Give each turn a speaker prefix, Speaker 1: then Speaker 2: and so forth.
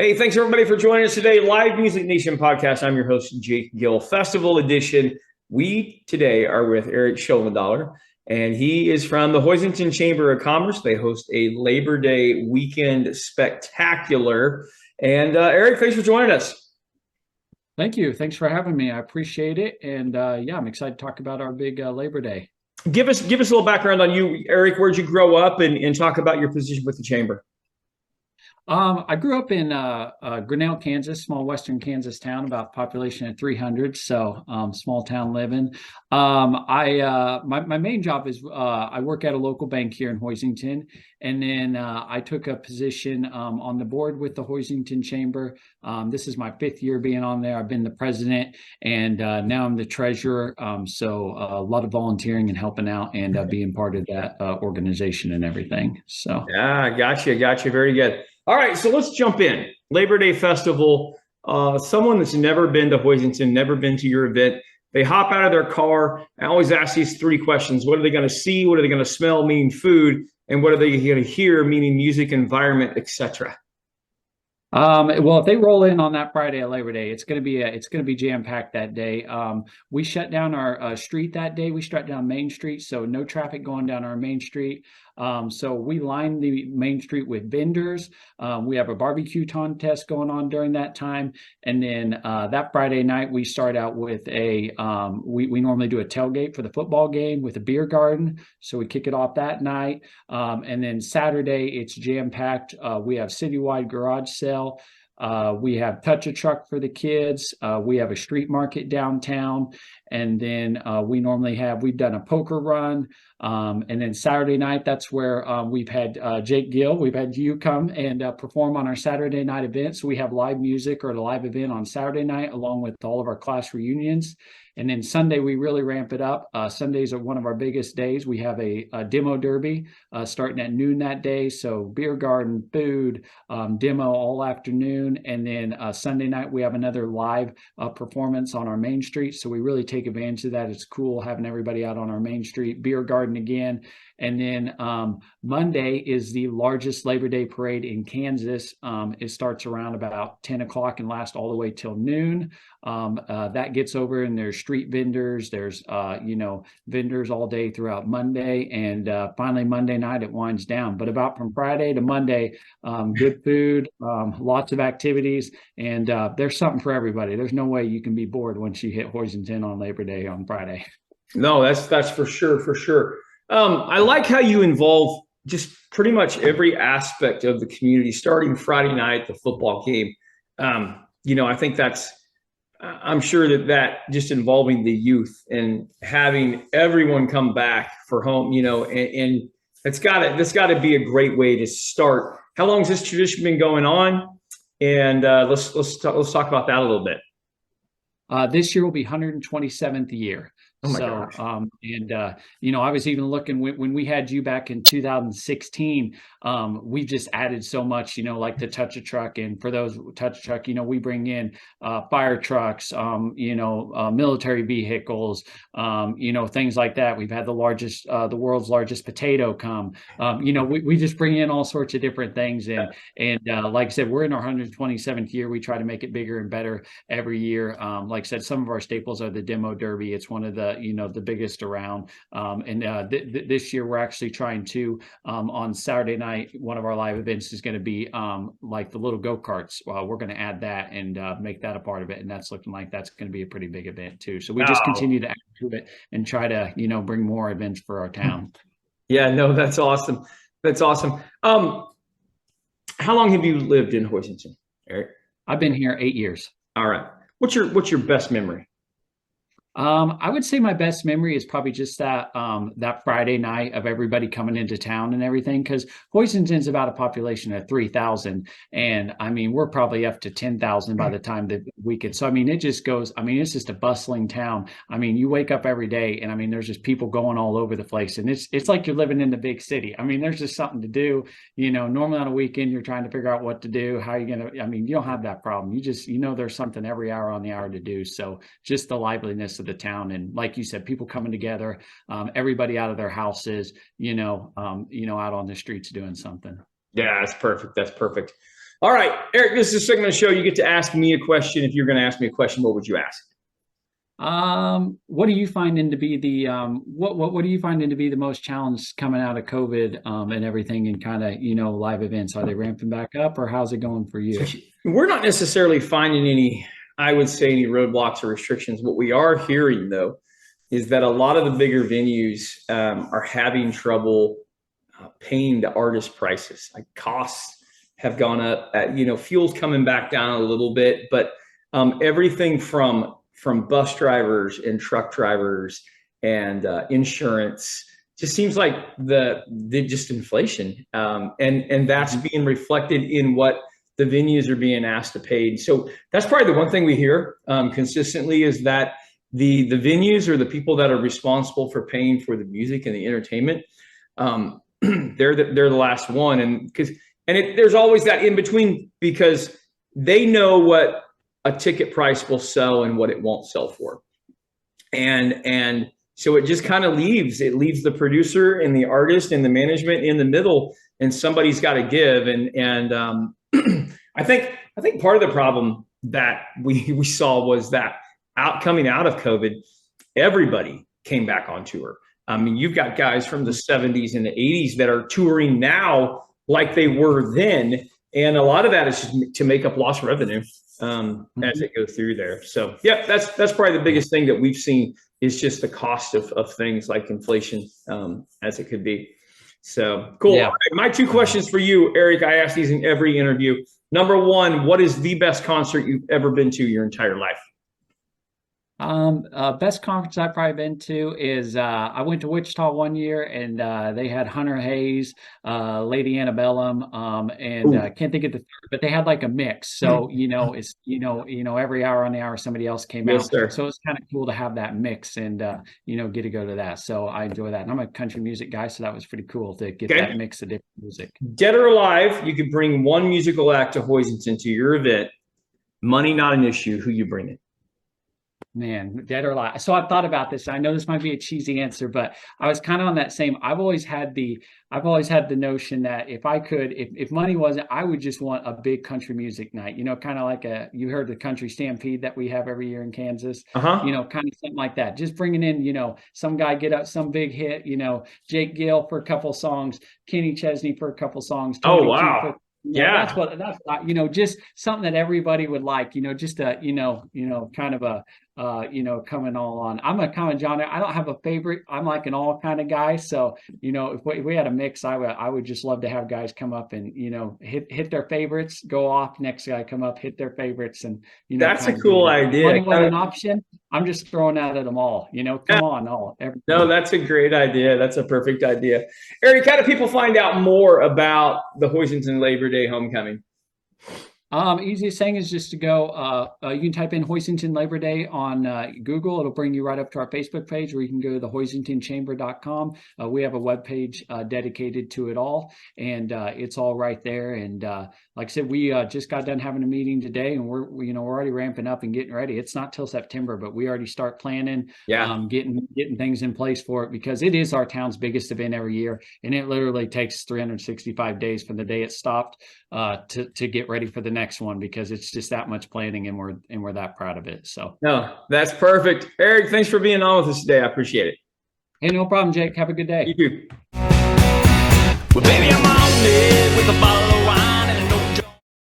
Speaker 1: Hey, thanks everybody for joining us today. Live Music Nation podcast. I'm your host, Jake Gill. Festival edition. We today are with Eric Schoendaler, and he is from the Hoisington Chamber of Commerce. They host a Labor Day weekend spectacular. And Eric, thanks for joining us.
Speaker 2: Thank you. Thanks for having me. I appreciate it. And yeah, I'm excited to talk about our big Labor Day.
Speaker 1: Give us a little background on you, Eric. Where'd you grow up, and talk about your position with the chamber?
Speaker 2: I grew up in Grinnell, Kansas, small western Kansas town, about population of 300, so small town living. My main job is I work at a local bank here in Hoisington, and then I took a position on the board with the Hoisington Chamber. This is my fifth year being on there. I've been the president, and now I'm the treasurer. So a lot of volunteering and helping out and being part of that organization and everything. So
Speaker 1: Yeah, gotcha. Very good. All right, so let's jump in. Labor Day Festival. Someone that's never been to Hoisington, never been to your event, they hop out of their car. I always ask these three questions. What are they going to see? What are they going to smell, meaning food? And what are they going to hear, meaning music, environment, etc.?
Speaker 2: Well, if they roll in on that Friday of Labor Day, it's going to be jam packed that day. We shut down our street that day. We shut down Main Street, so no traffic going down our Main Street. So we line the Main Street with vendors. We have a barbecue contest going on during that time, and then that Friday night we start out with we normally do a tailgate for the football game with a beer garden. So we kick it off that night, and then Saturday it's jam packed. We have citywide garage sale. We have touch a truck for the kids. We have a street market downtown, and then we've done a poker run. And then Saturday night, that's where we've had Jake Gill. We've had you come and perform on our Saturday night event. So we have live music or a live event on Saturday night, along with all of our class reunions. And then Sunday, we really ramp it up. Sundays are one of our biggest days. We have a demo derby starting at noon that day. So beer garden, food, demo all afternoon. And then Sunday night, we have another live performance on our Main Street. So we really take advantage of that. It's cool having everybody out on our Main Street, beer garden again. And then Monday is the largest Labor Day parade in Kansas. It starts around about 10 o'clock and lasts all the way till noon. That gets over, and there's street vendors. There's vendors all day throughout Monday, and finally Monday night it winds down. But about from Friday to Monday, good food, lots of activities, and there's something for everybody. There's no way you can be bored once you hit Hoisington on Labor Day on Friday.
Speaker 1: No, that's for sure. I like how you involve just pretty much every aspect of the community, starting Friday night, the football game. I think I'm sure that just involving the youth and having everyone come back for home, and that's got to be a great way to start. How long has this tradition been going on? And let's talk about that a little bit.
Speaker 2: This year will be 127th year.
Speaker 1: Oh my
Speaker 2: So,
Speaker 1: gosh.
Speaker 2: I was even looking when we had you back in 2016, we just added so much, like the touch a truck. And for those touch a truck, we bring in fire trucks, military vehicles, things like that. We've had the world's largest potato come. We just bring in all sorts of different things. And like I said, we're in our 127th year. We try to make it bigger and better every year. Like I said, some of our staples are the demo derby. It's one of the biggest around. This year we're actually trying to on Saturday night, one of our live events is going to be like the little go-karts. We're going to add that and make that a part of it, and that's looking like that's going to be a pretty big event too. So we just continue to add to it and try to bring more events for our town.
Speaker 1: Yeah, no, that's awesome. How long have you lived in Hoisington, Eric?
Speaker 2: I've been here 8 years.
Speaker 1: All right. What's your best memory?
Speaker 2: I would say my best memory is probably just that Friday night of everybody coming into town and everything, because Hoisington's about a population of 3,000, and I mean we're probably up to 10,000 by the time the weekend. So I mean it just goes. I mean it's just a bustling town. I mean you wake up every day, and I mean there's just people going all over the place, and it's like you're living in the big city. I mean there's just something to do. Normally on a weekend you're trying to figure out what to do, how you're gonna. I mean you don't have that problem. You just there's something every hour on the hour to do. So just the liveliness of the town, and like you said, people coming together, everybody out of their houses, out on the streets doing something.
Speaker 1: Yeah, that's perfect. All right, Eric, this is a segment of the show. You get to ask me a question. If you're going to ask me a question, what would you ask?
Speaker 2: What do you finding to be the what do you finding to be the most challenge coming out of COVID and everything, and kind of live events? Are they ramping back up, or how's it going for you?
Speaker 1: We're not necessarily finding any, I would say, any roadblocks or restrictions. What we are hearing, though, is that a lot of the bigger venues are having trouble paying the artist prices. Like costs have gone up. Fuel's coming back down a little bit, but everything from bus drivers and truck drivers and insurance just seems like the just inflation, and that's being reflected in what the venues are being asked to pay. So that's probably the one thing we hear consistently, is that the venues, or the people that are responsible for paying for the music and the entertainment, they're the last one. And there's always that in between, because they know what a ticket price will sell and what it won't sell for. And so it just kind of leaves the producer and the artist and the management in the middle, and somebody's got to give. And I think part of the problem that we saw was that coming out of COVID, everybody came back on tour. I mean, you've got guys from the 70s and the 80s that are touring now like they were then. And a lot of that is just to make up lost revenue as it goes through there. So, yeah, that's probably the biggest thing that we've seen, is just the cost of things like inflation as it could be. So cool.
Speaker 2: Yeah.
Speaker 1: All right, my two questions for you, Eric. I ask these in every interview. Number one, what is the best concert you've ever been to your entire life?
Speaker 2: Best conference I've probably been to is I went to Wichita one year, and they had Hunter Hayes, Lady Antebellum, and can't think of the third, but they had like a mix. So it's every hour on the hour somebody else came out.
Speaker 1: Sir.
Speaker 2: So it's kind of cool to have that mix and get to go to that. So I enjoy that. And I'm a country music guy, so that was pretty cool to get that mix of different music.
Speaker 1: Dead or alive, you could bring one musical act to Hoisington to your event. Money not an issue. Who you bring it?
Speaker 2: Man, dead or alive. So I've thought about this. I know this might be a cheesy answer, but I was kind of on that same. I've always had the notion that if money wasn't, I would just want a big country music night. Kind of like you heard the country stampede that we have every year in Kansas. Kind of something like that. Just bringing in, some guy get up some big hit. Jake Gill for a couple songs, Kenny Chesney for a couple songs. Tony
Speaker 1: wow.
Speaker 2: That's just something that everybody would like, just a, kind of a, coming all on. I'm a kind of genre. I don't have a favorite. I'm like an all kind of guy. So, if we had a mix, I would just love to have guys come up and, hit their favorites, go off, next guy come up, hit their favorites. And,
Speaker 1: that's a cool idea.
Speaker 2: Money was an option. I'm just throwing out at them all, come on.
Speaker 1: No, that's a great idea. That's a perfect idea. Eric, how do people find out more about the Hoisington Labor Day homecoming?
Speaker 2: Easiest thing is just to go, you can type in Hoisington Labor Day on Google. It'll bring you right up to our Facebook page, or you can go to the hoisingtonchamber.com. We have a webpage dedicated to it all, and it's all right there. And like I said, we just got done having a meeting today, and we're already ramping up and getting ready. It's not till September, but we already start planning, getting things in place for it, because it is our town's biggest event every year, and it literally takes 365 days from the day it stopped to get ready for the next one, because it's just that much planning, and we're that proud of it. So
Speaker 1: no, that's perfect. Eric, thanks for being on with us today. I appreciate it.
Speaker 2: Hey, no problem, Jake. Have a good day.
Speaker 1: You too.
Speaker 3: Well, baby,